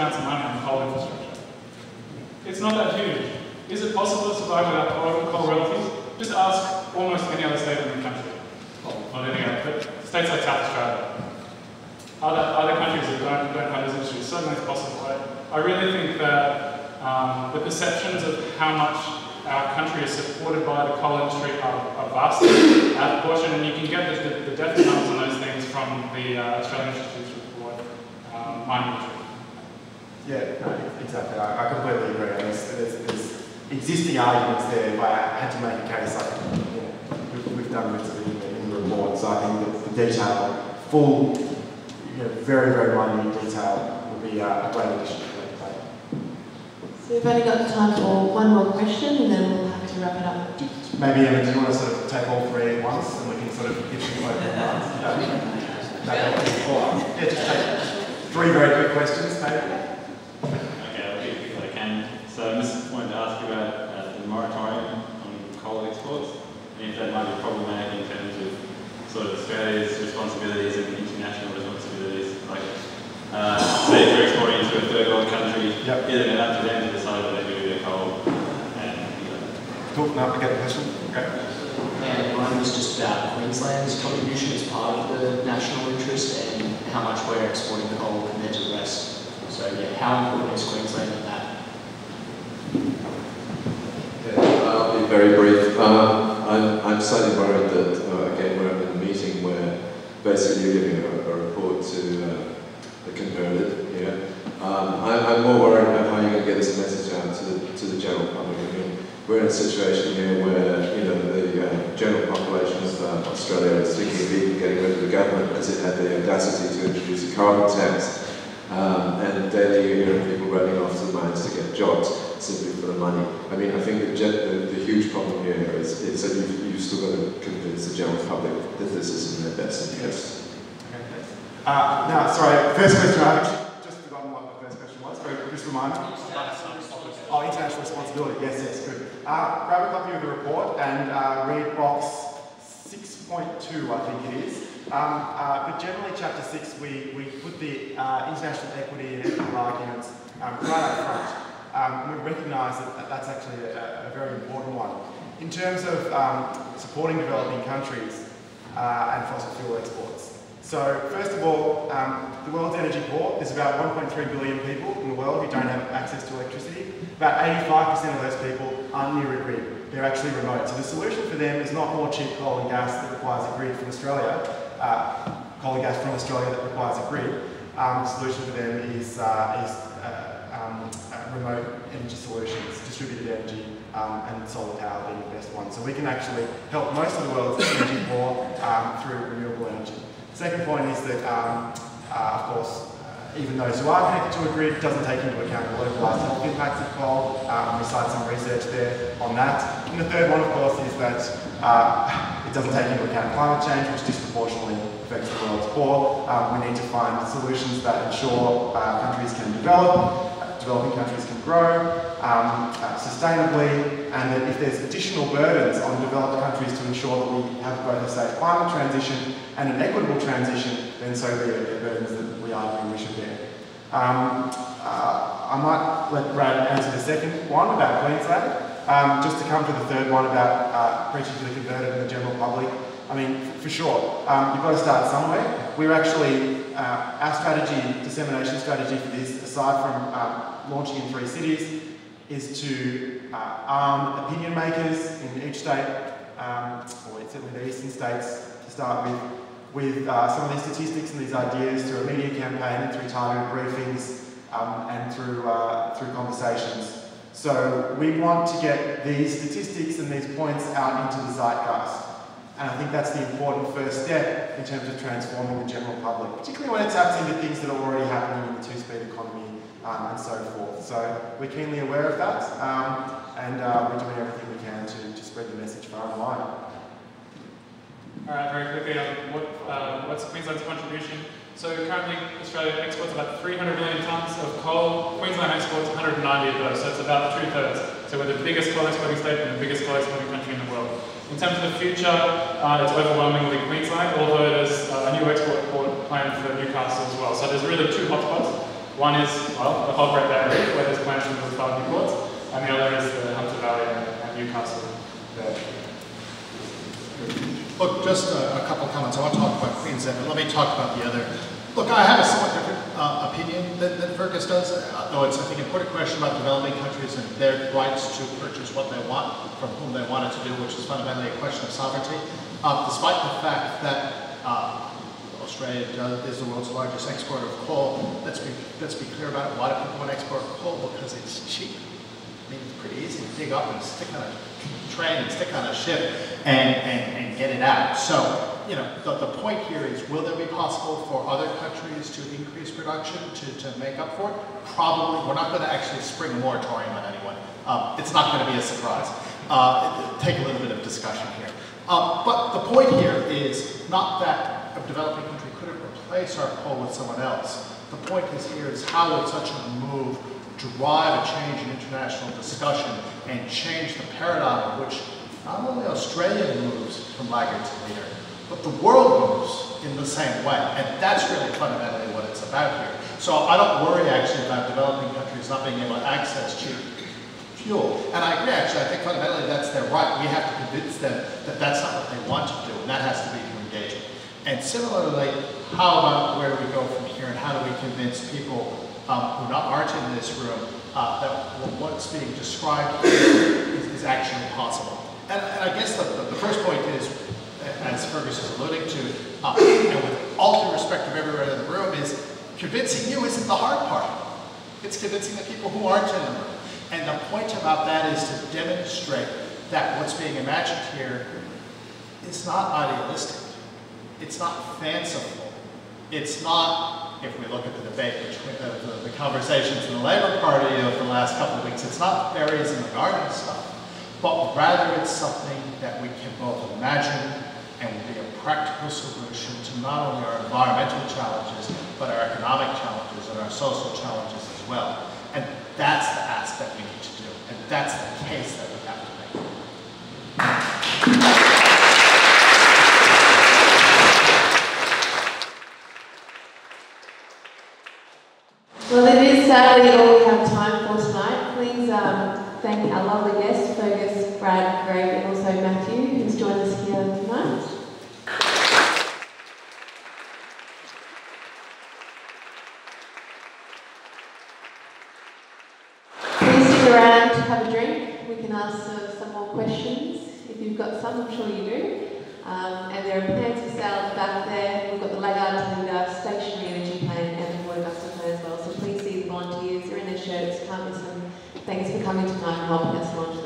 amounts of money on coal infrastructure. It's not that huge. Is it possible to survive without coal royalties? Just ask almost any other state in the country. Well, not any other, but states like South Australia. Other countries that don't have this industry, certainly it's possible. I really think that the perceptions of how much our country is supported by the coal industry are vastly out of proportion, and you can get the definite numbers on those things from the Australian Institute's report, Mining Industry. Yeah, no, exactly. I completely agree. I mean, there's existing arguments there. If I had to make a case, I think we've done bits of it in the report. So I think the detail, full, very, very minute detail would be a great addition to that debate. So we've only got time for one more question, and then we'll have to wrap it up. Maybe, Emma, do you want to sort of take all three at once, and we can sort of give some open lines? Yeah, just take three very quick questions, maybe. Okay, I'll be as quick as I can. So I just wanted to ask you about the moratorium on coal exports, and if that might be problematic in terms of sort of Australia's responsibilities and international responsibilities. Like, say if we're exporting into a third world country, isn't it up to them to decide what they do with their coal? Cool, no, I get the question. Okay. And mine was just about Queensland's contribution as part of the national interest and how much we're exporting coal compared to the rest. So yeah, how important is Queensland in that? Yeah, I'll be very brief. I'm slightly worried that, again, we're in a meeting where basically you're giving a report to the converted. Yeah. I'm more worried about how you're going to get this message out to the general public. I mean, we're in a situation here where the general population of Australia is thinking of even getting rid of the government as it had the audacity to introduce a carbon tax. And daily you hear people running off to the mines to get jobs simply for the money. I mean, I think the huge problem here is that you've still got to convince the general public that this is in their best interest. Okay, thanks. Now, sorry, first question, I have just forgotten what the first question was. Just remind me. Oh, international responsibility, yes, good. Grab a copy of the report and read box 6.2, I think it is. But generally, Chapter 6, we put the international equity and ethical arguments right up front. We recognise that that's actually a very important one. In terms of supporting developing countries and fossil fuel exports. So, first of all, the world's energy poor. There's about 1.3 billion people in the world who don't have access to electricity. About 85% of those people aren't near a grid. They're actually remote. So the solution for them is not more cheap coal and gas that requires a grid from Australia, coal and gas from Australia that requires a grid. The solution for them is remote energy solutions, distributed energy, and solar power being the best one. So we can actually help most of the world's energy poor through renewable energy. Second point is that, of course, even those who are connected to a grid doesn't take into account the localised health impacts of coal. We cite some research there on that. And the third one, of course, is that it doesn't take into account climate change, which disproportionately affects the world's poor. We need to find solutions that ensure countries can develop, developing countries can grow sustainably, and that if there's additional burdens on developed countries to ensure that we have both a safe climate transition and an equitable transition, then so be it. They're burdens that we argue we should bear. I might let Brad answer the second one about Queensland. Just to come to the third one about preaching to the converted and the general public. I mean, for sure, you've got to start somewhere. We're actually, our strategy, dissemination strategy for this, aside from launching in 3 cities, is to arm opinion makers in each state, or certainly the eastern states to start with some of these statistics and these ideas through a media campaign and through targeted briefings and through conversations. So we want to get these statistics and these points out into the zeitgeist. And I think that's the important first step in terms of transforming the general public, particularly when it taps into things that are already happening in the two-speed economy and so forth. So we're keenly aware of that, and we're doing everything we can to spread the message far and wide. All right, very quickly, what's Queensland's contribution? So currently, Australia exports about 300 million tonnes of coal. Queensland exports 190 of those, so it's about 2/3. So we're the biggest coal exporting state and the biggest coal exporting country in the world. In terms of the future, it's overwhelmingly Queensland, although there's a new export port planned for Newcastle as well. So there's really 2 hotspots. One is, well, the whole Great Barrier Reef, where there's plans to build 5 new ports, and the other is the Hunter Valley and Newcastle there. Look, just a couple of comments. I want to talk about Queensland, but let me talk about the other. Look, I have a somewhat different opinion than Fergus does, though it's, I think, an important question about developing countries and their rights to purchase what they want from whom they want it to do, which is fundamentally a question of sovereignty. Despite the fact that Australia is the world's largest exporter of coal, let's be clear about it. Why do people want to export coal? Because it's cheap. I mean, it's pretty easy to dig up and stick on a train and stick on a ship and get it out. So, you know, the point here is, will there be possible for other countries to increase production to make up for it? Probably. We're not going to actually spring a moratorium on anyone. It's not going to be a surprise. Take a little bit of discussion here. But the point here is not that a developing country couldn't replace our coal with someone else. The point here is how would such a move drive a change in international discussion and change the paradigm in which not only Australia moves from laggard to leader, but the world moves in the same way. And that's really fundamentally what it's about here. So I don't worry actually about developing countries not being able to access cheap fuel. And I agree actually, I think fundamentally that's their right. We have to convince them that that's not what they want to do, and that has to be through engagement. And similarly, how about where do we go from here, and how do we convince people who aren't in this room that what's being described here is actually possible. And I guess the first point is, as Fergus is alluding to, and with all due respect of everyone in the room, is convincing you isn't the hard part. It's convincing the people who aren't in the room. And the point about that is to demonstrate that what's being imagined here is not idealistic. It's not fanciful. It's not, if we look at the debate between the conversations in the Labour Party of the last couple of weeks, it's not berries in the garden stuff, but rather it's something that we can both imagine and will be a practical solution to not only our environmental challenges, but our economic challenges and our social challenges as well. And that's the ask that we need to do, and that's the case that we have to make. Well, it is sadly all we have time for tonight. Please thank our lovely guests, Fergus, Brad, Greg, and also Matthew, who's joined us here tonight. Please stick around, have a drink. We can ask some more questions if you've got some. I'm sure you do. And there are plans for sale at the back there. We've got the Laggard stationary energy plan and the water guster plan as well. So please see the volunteers. They're in their shirts. Can't miss them. Thanks for coming tonight and helping us launch